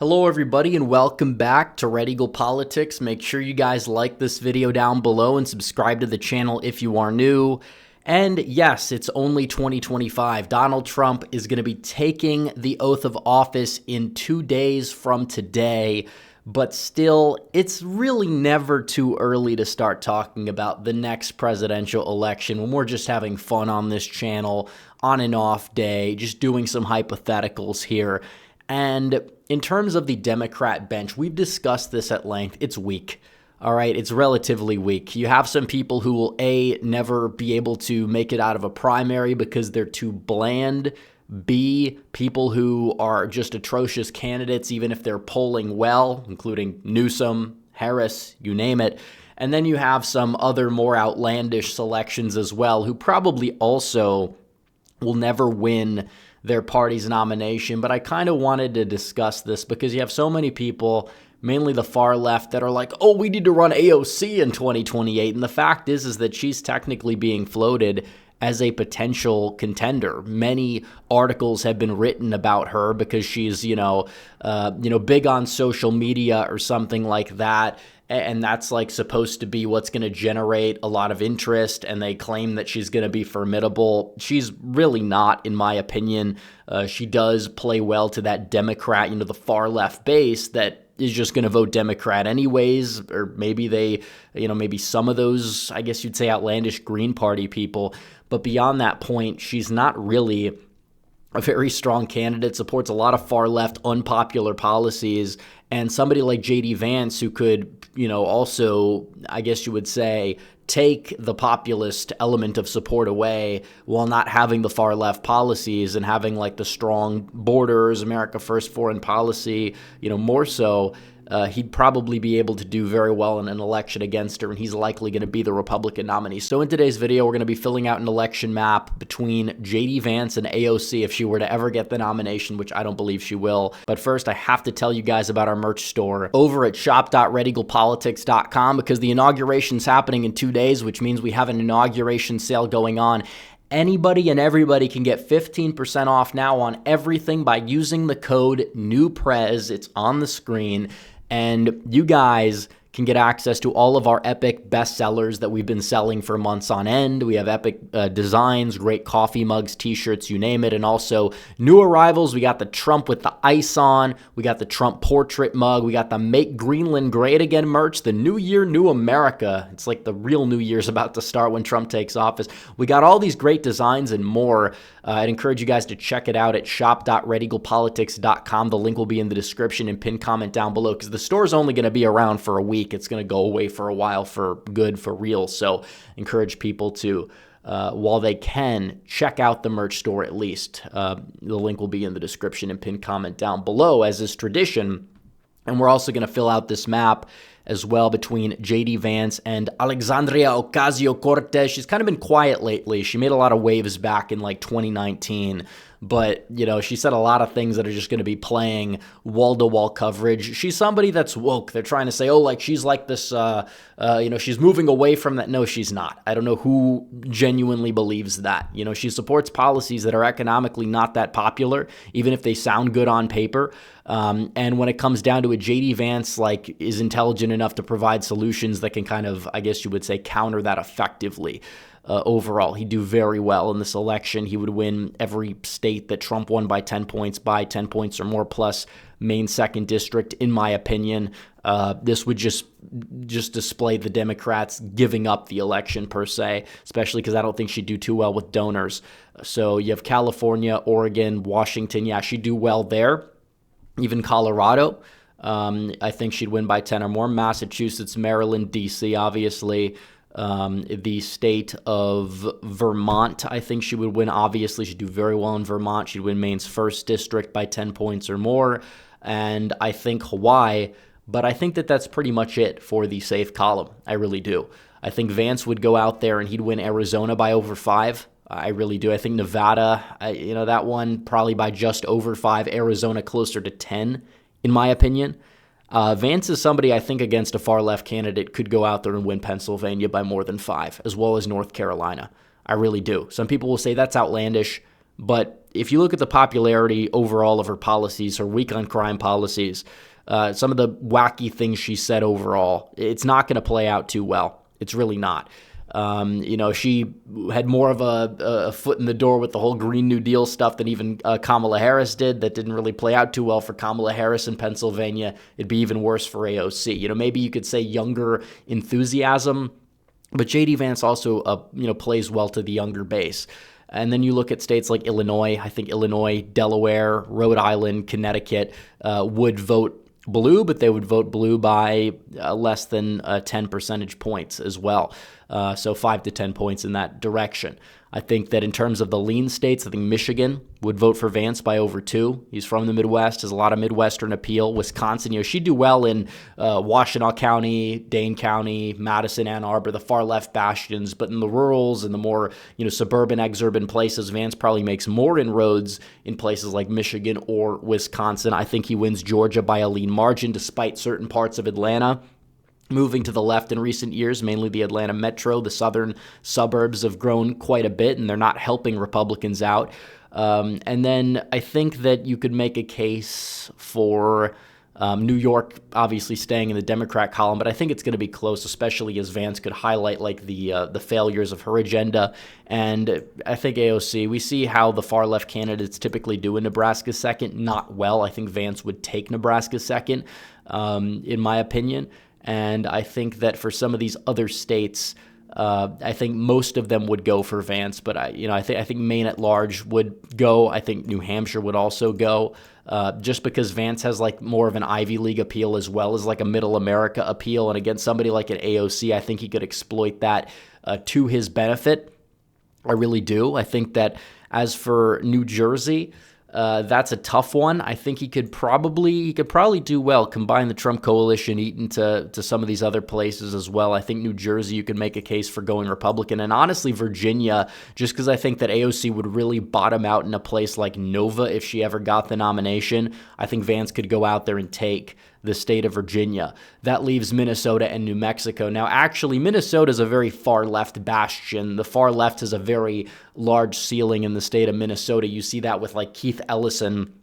Hello everybody and welcome back to Red Eagle Politics. Make sure you guys like this video down below and subscribe to the channel if you are new. And yes, it's only 2025. Donald Trump is going to be taking the oath of office in 2 days from today. But still, it's really never too early to start talking about the next presidential election when we're just having fun on this channel on an off day, just doing some hypotheticals here. And in terms of the Democrat bench, we've discussed this at length. It's weak. All right, it's relatively weak. You have some people who will, A, never be able to make it out of a primary because they're too bland. B, people who are just atrocious candidates, even if they're polling well, including Newsom, Harris, you name it. And then you have some other more outlandish selections as well, who probably also will never win their party's nomination. But I kind of wanted to discuss this because you have so many people, mainly the far left, that are like, oh, we need to run AOC in 2028. And the fact is that she's technically being floated as a potential contender. Many articles have been written about her because she's, big on social media or something like that. And that's like supposed to be what's going to generate a lot of interest. And they claim that she's going to be formidable. She's really not, in my opinion. She does play well to that Democrat, the far left base that is just going to vote Democrat anyways. Or maybe they, maybe some of those, I guess you'd say, outlandish Green Party people. But beyond that point, she's not really a very strong candidate, supports a lot of far left unpopular policies, and somebody like J.D. Vance who could, also, I guess you would say, take the populist element of support away while not having the far left policies and having like the strong borders, America First foreign policy, more so. He'd probably be able to do very well in an election against her, and he's likely going to be the Republican nominee. So in today's video, we're going to be filling out an election map between J.D. Vance and AOC if she were to ever get the nomination, which I don't believe she will. But first, I have to tell you guys about our merch store over at shop.redeaglepolitics.com because the inauguration's happening in 2 days, which means we have an inauguration sale going on. Anybody and everybody can get 15% off now on everything by using the code NEWPRES. It's on the screen. And you guys can get access to all of our epic bestsellers that we've been selling for months on end. We have epic designs, great coffee mugs, t-shirts, you name it. And also new arrivals. We got the Trump with the ice on. We got the Trump portrait mug. We got the Make Greenland Great Again merch. The New Year, New America. It's like the real New Year's about to start when Trump takes office. We got all these great designs and more. I'd encourage you guys to check it out at shop.redeaglepolitics.com. The link will be in the description and pinned comment down below because the store's only going to be around for a week. It's going to go away for a while for good, for real. So encourage people to, while they can, check out the merch store at least. The link will be in the description and pinned comment down below, as is tradition. And we're also going to fill out this map as well between J.D. Vance and Alexandria Ocasio-Cortez. She's kind of been quiet lately. She made a lot of waves back in like 2019. But, she said a lot of things that are just going to be playing wall-to-wall coverage. She's somebody that's woke. They're trying to say, she's like this, she's moving away from that. No, she's not. I don't know who genuinely believes that. She supports policies that are economically not that popular, even if they sound good on paper. And when it comes down to it, J.D. Vance, is intelligent enough to provide solutions that can kind of, I guess you would say, counter that effectively. Overall, he'd do very well in this election. He would win every state that Trump won by 10 points or more, plus Maine 2nd District, in my opinion. This would just display the Democrats giving up the election per se, especially because I don't think she'd do too well with donors. So you have California, Oregon, Washington. Yeah, she'd do well there. Even Colorado. I think she'd win by 10 or more. Massachusetts, Maryland, D.C., obviously. The state of Vermont, I think she would win. Obviously, she'd do very well in Vermont. She'd win Maine's 1st District by 10 points or more. And I think Hawaii, but I think that that's pretty much it for the safe column. I really do. I think Vance would go out there and he'd win Arizona by over 5. I really do. I think Nevada, that one probably by just over 5. Arizona closer to 10, in my opinion. Vance is somebody I think against a far-left candidate could go out there and win Pennsylvania by more than 5, as well as North Carolina. I really do. Some people will say that's outlandish. But if you look at the popularity overall of her policies, her weak on crime policies, some of the wacky things she said overall, it's not going to play out too well. It's really not. She had more of a foot in the door with the whole Green New Deal stuff than even Kamala Harris did. That didn't really play out too well for Kamala Harris in Pennsylvania. It'd be even worse for AOC. Maybe you could say younger enthusiasm, but J.D. Vance also, plays well to the younger base. And then you look at states like Illinois. I think Illinois, Delaware, Rhode Island, Connecticut would vote blue, but they would vote blue by less than 10 percentage points as well. So 5 to 10 points in that direction. I think that in terms of the lean states, I think Michigan would vote for Vance by over 2. He's from the Midwest, has a lot of Midwestern appeal. Wisconsin, she'd do well in Washtenaw County, Dane County, Madison, Ann Arbor, the far left bastions. But in the rurals and the more suburban, exurban places, Vance probably makes more inroads in places like Michigan or Wisconsin. I think he wins Georgia by a lean margin, despite certain parts of Atlanta moving to the left in recent years. Mainly the Atlanta metro. The southern suburbs have grown quite a bit, and they're not helping Republicans out. And then I think that you could make a case for New York obviously staying in the Democrat column, but I think it's going to be close, especially as Vance could highlight the failures of her agenda. And I think AOC, we see how the far left candidates typically do in Nebraska second. Not well. I think Vance would take Nebraska second, in my opinion. And I think that for some of these other states, I think most of them would go for Vance, but I think Maine at large would go. I think New Hampshire would also go, just because Vance has more of an Ivy League appeal as well as a middle America appeal. And against somebody like an AOC, I think he could exploit that to his benefit. I really do. I think that as for New Jersey, that's a tough one. I think he could probably do well, combine the Trump coalition, eat into some of these other places as well. I think New Jersey, you could make a case for going Republican. And honestly, Virginia, just because I think that AOC would really bottom out in a place like Nova if she ever got the nomination. I think Vance could go out there and take the state of Virginia. That leaves Minnesota and New Mexico. Now, actually, Minnesota is a very far left bastion. The far left has a very large ceiling in the state of Minnesota. You see that with Keith Ellison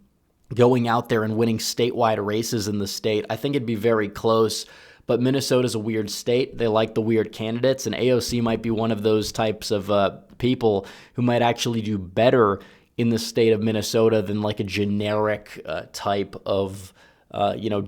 going out there and winning statewide races in the state. I think it'd be very close, but Minnesota's a weird state. They like the weird candidates, and AOC might be one of those types of people who might actually do better in the state of Minnesota than a generic type of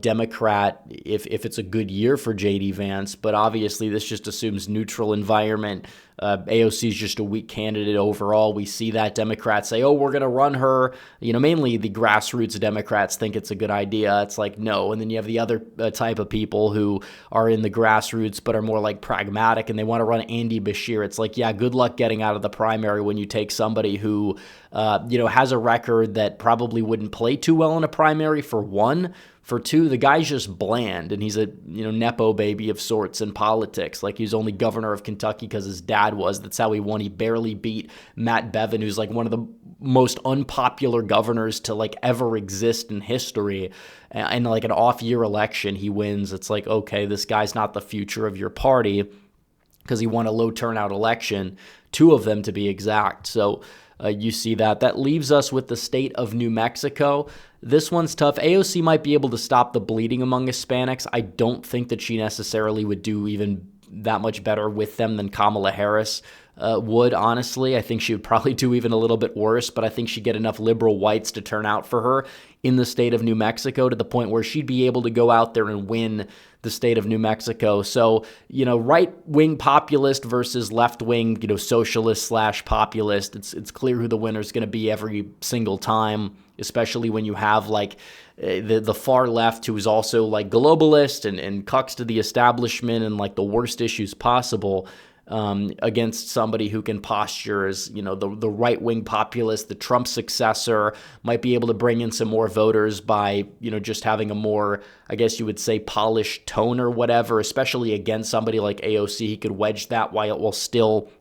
Democrat if it's a good year for J.D. Vance. But obviously this just assumes neutral environment. AOC is just a weak candidate overall. We see that Democrats say, oh, we're going to run her. Mainly the grassroots Democrats think it's a good idea. It's no. And then you have the other type of people who are in the grassroots but are more pragmatic, and they want to run Andy Beshear. It's yeah, good luck getting out of the primary when you take somebody who, has a record that probably wouldn't play too well in a primary, for one. For two, the guy's just bland, and he's a nepo baby of sorts in politics. He's only governor of Kentucky because his dad was. That's how he won. He barely beat Matt Bevin, who's one of the most unpopular governors to ever exist in history. And an off-year election, he wins. It's okay, this guy's not the future of your party because he won a low turnout election, 2 of them to be exact. So you see that. That leaves us with the state of New Mexico. This one's tough. AOC might be able to stop the bleeding among Hispanics. I don't think that she necessarily would do even that much better with them than Kamala Harris would, honestly. I think she would probably do even a little bit worse, but I think she'd get enough liberal whites to turn out for her in the state of New Mexico to the point where she'd be able to go out there and win the state of New Mexico. So, right-wing populist versus left-wing, socialist / populist. It's clear who the winner is going to be every single time, especially when you have the far left who is also globalist and cucks to the establishment and the worst issues possible. Against somebody who can posture as, the right-wing populist, the Trump successor, might be able to bring in some more voters by, just having a more, I guess you would say, polished tone or whatever, especially against somebody like AOC. He could wedge that while still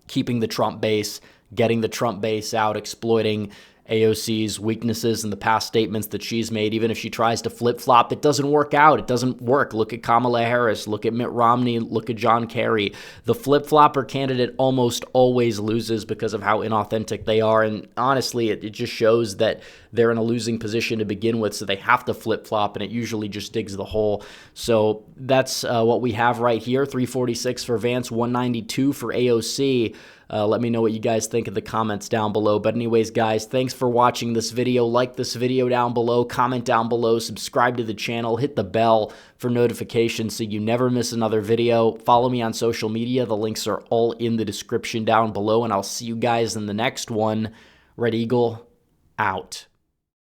keeping the Trump base, getting the Trump base out, exploiting AOC's weaknesses and the past statements that she's made. Even if she tries to flip-flop, it doesn't work out. It doesn't work. Look at Kamala Harris. Look at Mitt Romney. Look at John Kerry. The flip-flopper candidate almost always loses because of how inauthentic they are. And honestly, it just shows that they're in a losing position to begin with, so they have to flip-flop, and it usually just digs the hole. So that's what we have right here. 346 for Vance, 192 for AOC. Let me know what you guys think in the comments down below. But anyways, guys, thanks for watching this video. Like this video down below, comment down below, subscribe to the channel, hit the bell for notifications so you never miss another video. Follow me on social media. The links are all in the description down below, and I'll see you guys in the next one. Red Eagle, out.